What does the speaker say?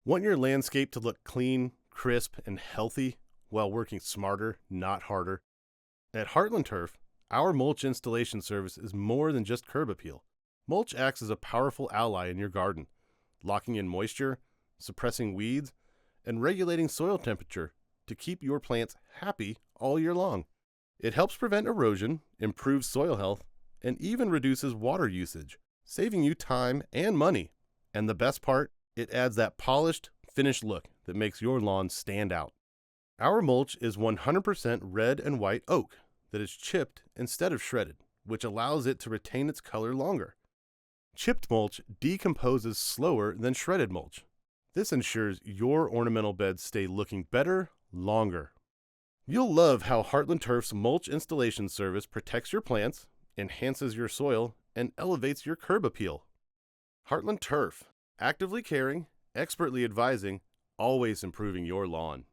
Want your landscape to look clean, crisp, and healthy while working smarter, not harder? At Heartland Turf, our mulch installation service is more than just curb appeal. Mulch acts as a powerful ally in your garden, locking in moisture, suppressing weeds, and regulating soil temperature to keep your plants happy all year long. It helps prevent erosion, improves soil health, and even reduces water usage, saving you time and money. And the best part, it adds that polished, finished look that makes your lawn stand out. Our mulch is 100% red and white oak that is chipped instead of shredded, which allows it to retain its color longer. Chipped mulch decomposes slower than shredded mulch. This ensures your ornamental beds stay looking better longer. You'll love how Heartland Turf's mulch installation service protects your plants, enhances your soil, and elevates your curb appeal. Heartland Turf, actively caring, expertly advising, always improving your lawn.